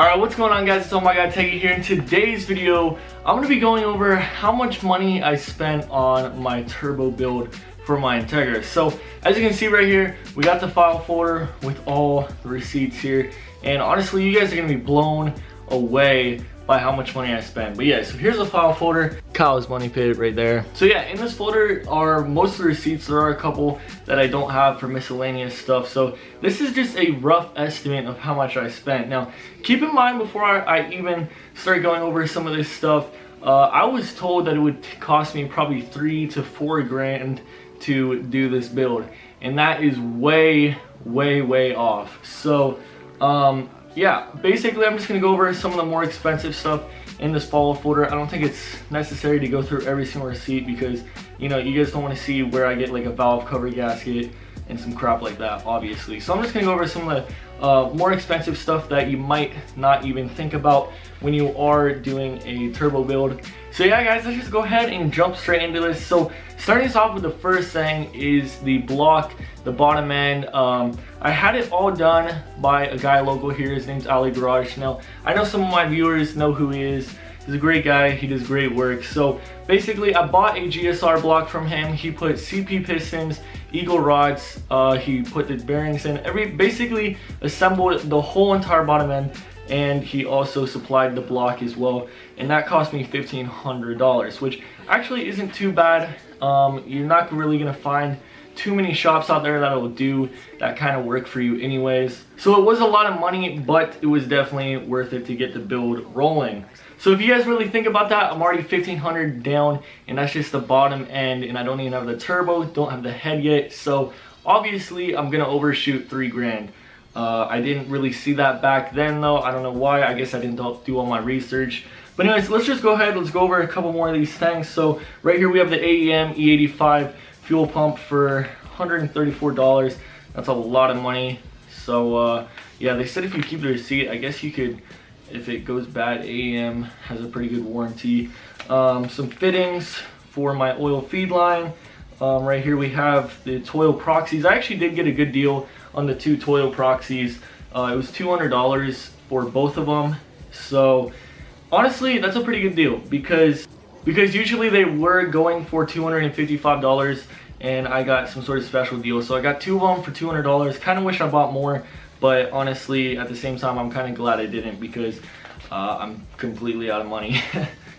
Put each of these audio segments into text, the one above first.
Alright, what's going on, guys? It's my guy Teggy here. In today's video, I'm going to be going over how much money I spent on my turbo build for my Integra. So, as you can see right here, we got the file folder with all the receipts here. And honestly, you guys are going to be blown away by how much money I spent. But yeah, so here's a file folder. Kyle's money pit right there. So yeah, in this folder are most of the receipts. There are a couple that I don't have for miscellaneous stuff. So this is just a rough estimate of how much I spent. Now, keep in mind before I even start going over some of this stuff, I was told that it would cost me probably 3 to 4 grand to do this build. And that is way off. So, yeah, basically I'm just going to go over some of the more expensive stuff in this follow folder. I don't think it's necessary to go through every single receipt because, you know, you guys don't want to see where I get like a valve cover gasket and some crap like that, obviously. So I'm just going to go over some of the more expensive stuff that you might not even think about when you are doing a turbo build. So yeah, guys, let's just go ahead and jump straight into this. So starting us off with the first thing is the block, the bottom end. I had it all done by a guy local here. His name's Ali Garage. Now, I know some of my viewers know who he is. He's a great guy. He does great work. So basically, I bought a GSR block from him. He put CP pistons, Eagle rods. He put the bearings in. Basically assembled the whole entire bottom end. And he also supplied the block as well, and that cost me $1,500, which actually isn't too bad. You're not really gonna find too many shops out there that will do that kind of work for you anyways. So it was a lot of money, but it was definitely worth it to get the build rolling. So if you guys really think about that, I'm already $1,500 down, and that's just the bottom end, and I don't even have the turbo, don't have the head yet. So obviously I'm gonna overshoot 3 grand. I didn't really see that back then though. I don't know why. I guess I didn't do all my research. But anyways, let's just go ahead. Let's go over a couple more of these things. So right here we have the AEM E85 fuel pump for $134. That's a lot of money. So yeah, they said if you keep the receipt, I guess you could, if it goes bad, AEM has a pretty good warranty. Some fittings for my oil feed line. Right here we have the Toil Proxies. I actually did get a good deal on the 2 Toil Proxies. It was $200 for both of them. So honestly, that's a pretty good deal because usually they were going for $255, and I got some sort of special deal. So I got 2 of them for $200. Kind of wish I bought more, but honestly, at the same time, I'm kind of glad I didn't because I'm completely out of money.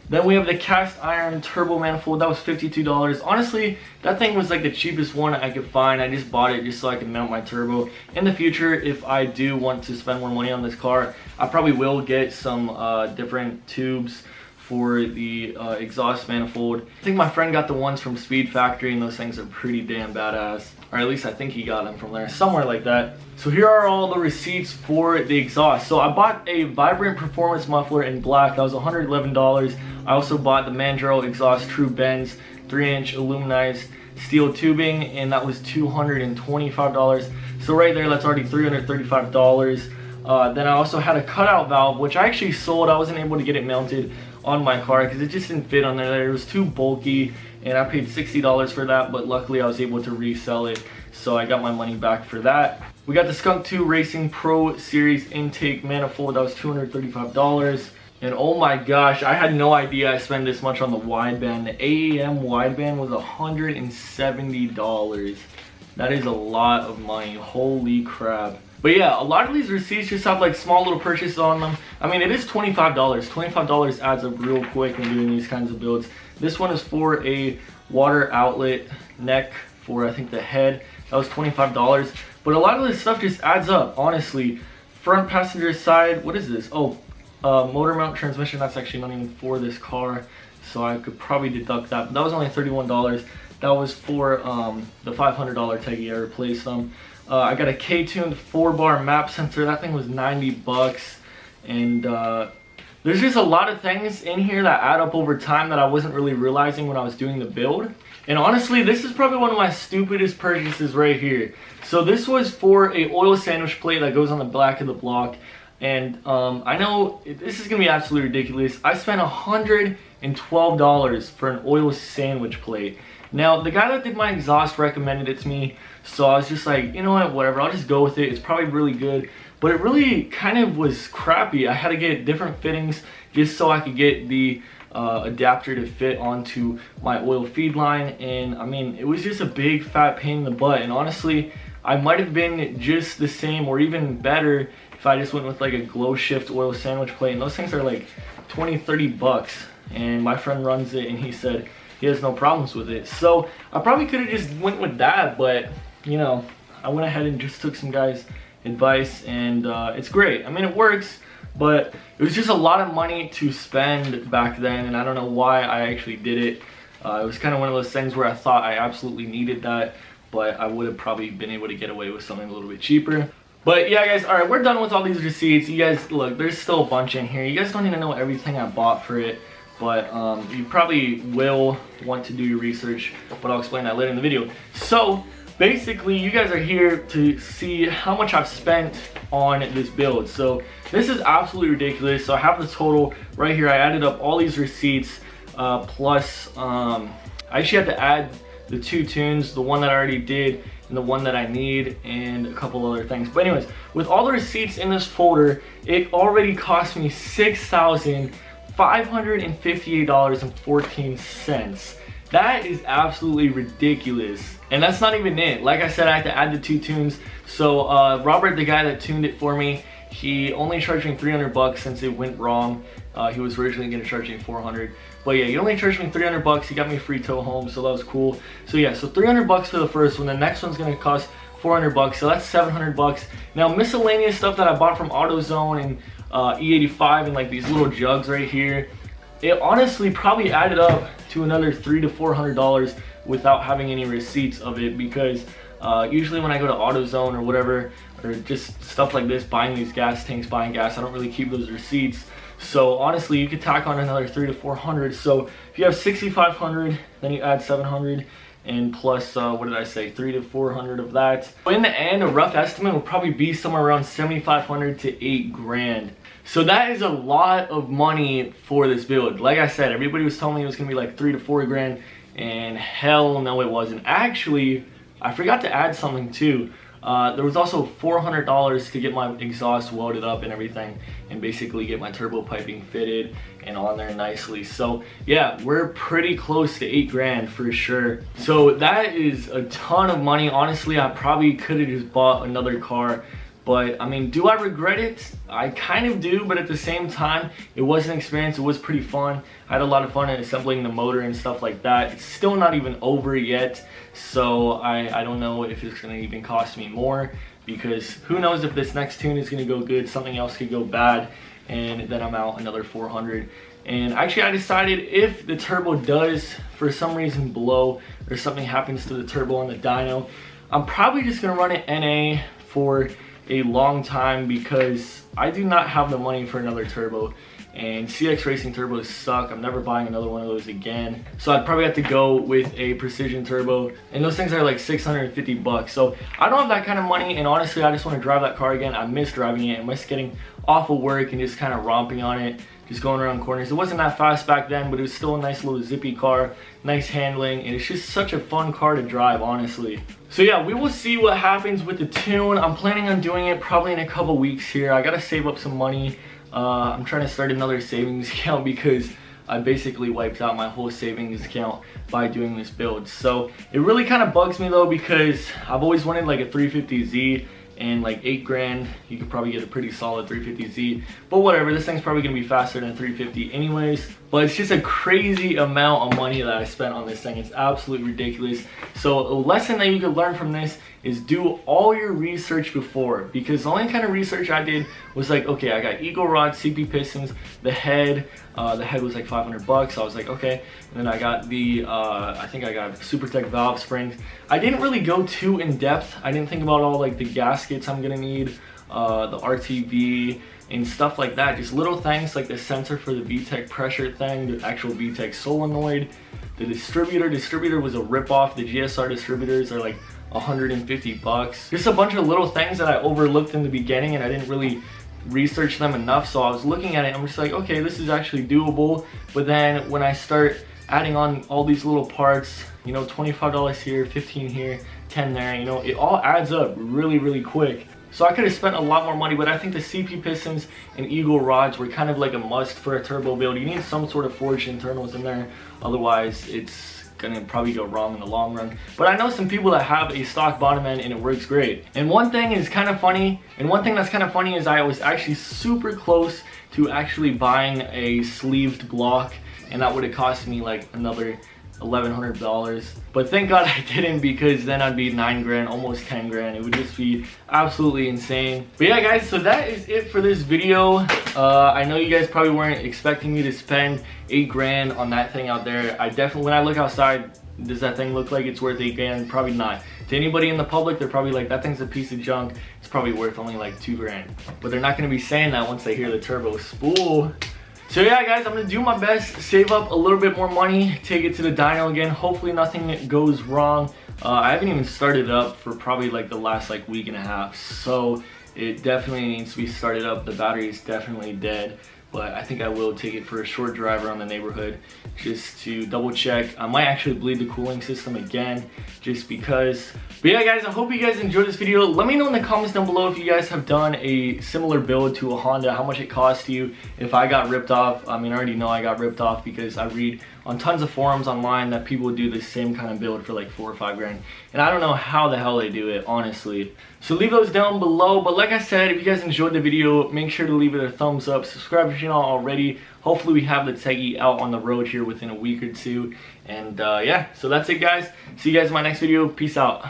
Then we have the cast iron turbo manifold. That was $52. Honestly, that thing was like the cheapest one I could find. I just bought it just so I can mount my turbo. In the future, if I do want to spend more money on this car, I probably will get some different tubes for the exhaust manifold. I think my friend got the ones from Speed Factory, and those things are pretty damn badass. Or at least I think he got them from there, somewhere like that. So here are all the receipts for the exhaust. So I bought a Vibrant Performance muffler in black. That was $111. I also bought the Mandrel exhaust True Bends 3-inch aluminized steel tubing, and that was $225. So right there, that's already $335. Then I also had a cutout valve, which I actually sold. I wasn't able to get it mounted on my car because it just didn't fit on there. It was too bulky, and I paid $60 for that, but luckily I was able to resell it, so I got my money back for that. We got the Skunk 2 Racing Pro Series intake manifold. That was $235. And oh my gosh, I had no idea I spent this much on the wideband. The AEM wideband was $170. That is a lot of money. Holy crap. But yeah, a lot of these receipts just have like small little purchases on them. I mean, it is $25. $25 adds up real quick when doing these kinds of builds. This one is for a water outlet neck for, I think, the head. That was $25. But a lot of this stuff just adds up, honestly. Front passenger side, what is this? Oh, motor mount transmission. That's actually not even for this car, so I could probably deduct that. But that was only $31. That was for the $500 Teggy. I replaced them. I got a K-tuned 4-bar map sensor. That thing was 90 bucks. And there's just a lot of things in here that add up over time that I wasn't really realizing when I was doing the build. And honestly, this is probably one of my stupidest purchases right here. So this was for a oil sandwich plate that goes on the back of the block. And I know this is gonna be absolutely ridiculous. I spent $112 for an oil sandwich plate. Now, the guy that did my exhaust recommended it to me, so I was just like, you know what, whatever, I'll just go with it. It's probably really good. but it really kind of was crappy. I had to get different fittings just so I could get the adapter to fit onto my oil feed line, and I mean, it was just a big fat pain in the butt. And honestly, I might have been just the same or even better if I just went with like a glow shift oil sandwich plate, and those things are like 20-30 bucks, and my friend runs it and he said he has no problems with it. So I probably could have just went with that, but you know, I went ahead and just took some guys' advice, and it's great. I mean, it works, but it was just a lot of money to spend back then, and I don't know why I actually did it. It was kind of one of those things where I thought I absolutely needed that, but I would have probably been able to get away with something a little bit cheaper. But yeah, guys, all right, we're done with all these receipts. You guys, look, there's still a bunch in here. You guys don't even know everything I bought for it, but you probably will want to do your research, but I'll explain that later in the video. So basically, you guys are here to see how much I've spent on this build. So this is absolutely ridiculous. So I have the total right here. I added up all these receipts, plus I actually had to add the 2 tunes, the one that I already did and the one that I need, and a couple other things. But anyways, with all the receipts in this folder, it already cost me $6,558.14. That is absolutely ridiculous. And that's not even it. Like I said, I had to add the 2 tunes. So Robert, the guy that tuned it for me, he only charged me 300 bucks since it went wrong. He was originally gonna charge me 400. But yeah, he only charged me 300 bucks. He got me a free tow home, so that was cool. So yeah, so 300 bucks for the first one. The next one's gonna cost 400 bucks, so that's 700 bucks. Now, miscellaneous stuff that I bought from AutoZone and E85 and like these little jugs right here, it honestly probably added up to another $300 to $400 without having any receipts of it, because usually when I go to AutoZone or whatever, or just stuff like this, buying these gas tanks, buying gas, I don't really keep those receipts. So honestly, you could tack on another $300 to $400. So if you have 6,500, then you add 700, and plus what did I say, $300 to $400 of that. But in the end, a rough estimate will probably be somewhere around 7,500 to $8,000. So that is a lot of money for this build. Like I said, everybody was telling me it was gonna be like $3,000 to $4,000, and hell no, it wasn't. Actually, I forgot to add something too. There was also $400 to get my exhaust welded up and everything, and basically get my turbo piping fitted and on there nicely. So yeah, we're pretty close to $8,000 for sure. So that is a ton of money. Honestly, I probably could have just bought another car. But I mean, do I regret it? I kind of do, but at the same time, it was an experience. It was pretty fun. I had a lot of fun in assembling the motor and stuff like that. It's still not even over yet, so I don't know if it's gonna even cost me more, because who knows if this next tune is gonna go good, something else could go bad, and then I'm out another 400. And actually, I decided if the turbo does for some reason blow, or something happens to the turbo on the dyno, I'm probably just gonna run it NA for a long time, because I do not have the money for another turbo, and CX Racing turbos suck. I'm never buying another one of those again. So I'd probably have to go with a precision turbo, and those things are like 650 bucks. So I don't have that kind of money, and honestly, I just want to drive that car again. I miss driving it. I miss getting off of work and just kind of romping on it, just going around corners. It wasn't that fast back then, but it was still a nice little zippy car, nice handling, and it's just such a fun car to drive, honestly. So yeah, we will see what happens with the tune. I'm planning on doing it probably in a couple weeks here. I gotta save up some money. I'm trying to start another savings account, because I basically wiped out my whole savings account by doing this build. So it really kind of bugs me though, because I've always wanted like a 350Z, and like $8,000, you could probably get a pretty solid 350Z. But whatever, this thing's probably gonna be faster than 350 anyways. But it's just a crazy amount of money that I spent on this thing. It's absolutely ridiculous. So a lesson that you could learn from this is do all your research before, because the only kind of research I did was like, okay, I got Eagle Rod, CP pistons, the head was like 500 bucks. So I was like, okay. And then I got the, I think I got Cutout Valve springs. I didn't really go too in depth. I didn't think about all like the gaskets I'm gonna need, the RTV and stuff like that. Just little things like the sensor for the VTEC pressure thing, the actual VTEC solenoid, the distributor was a ripoff. The GSR distributors are like 150 bucks. Just a bunch of little things that I overlooked in the beginning, and I didn't really research them enough. So I was looking at it, I'm just like, okay, this is actually doable. But then when I start adding on all these little parts, you know, $25 here, 15 here, 10 there, you know, it all adds up really, really quick. So I could have spent a lot more money, but I think the CP pistons and Eagle rods were kind of like a must for a turbo build. You need some sort of forged internals in there, otherwise it's gonna probably go wrong in the long run. But I know some people that have a stock bottom end and it works great. And one thing is kind of funny, is I was actually super close to actually buying a sleeved block, and that would have cost me like another $1,100. But thank God I didn't, because then I'd be 9 grand, almost 10 grand. It would just be absolutely insane. But yeah guys, so that is it for this video. I know you guys probably weren't expecting me to spend 8 grand on that thing out there. I definitely, when I look outside, does that thing look like it's worth 8 grand? Probably not. To anybody in the public, they're probably like, that thing's a piece of junk. It's probably worth only like 2 grand. But they're not gonna be saying that once they hear the turbo spool. So yeah guys, I'm gonna do my best, save up a little bit more money, take it to the dyno again. Hopefully nothing goes wrong. I haven't even started it up for probably like the last like week and a half. So it definitely needs to be started up. The battery is definitely dead. But I think I will take it for a short drive around the neighborhood just to double check. I might actually bleed the cooling system again just because. But yeah guys, I hope you guys enjoyed this video. Let me know in the comments down below if you guys have done a similar build to a Honda, how much it cost you, if I got ripped off. I mean, I already know I got ripped off because I read on tons of forums online that people do the same kind of build for like 4 or 5 grand. And I don't know how the hell they do it, honestly. So leave those down below. But like I said, if you guys enjoyed the video, make sure to leave it a thumbs up. Subscribe if you're not already. Hopefully we have the Teggy out on the road here within a week or two. And yeah, so that's it guys. See you guys in my next video. Peace out.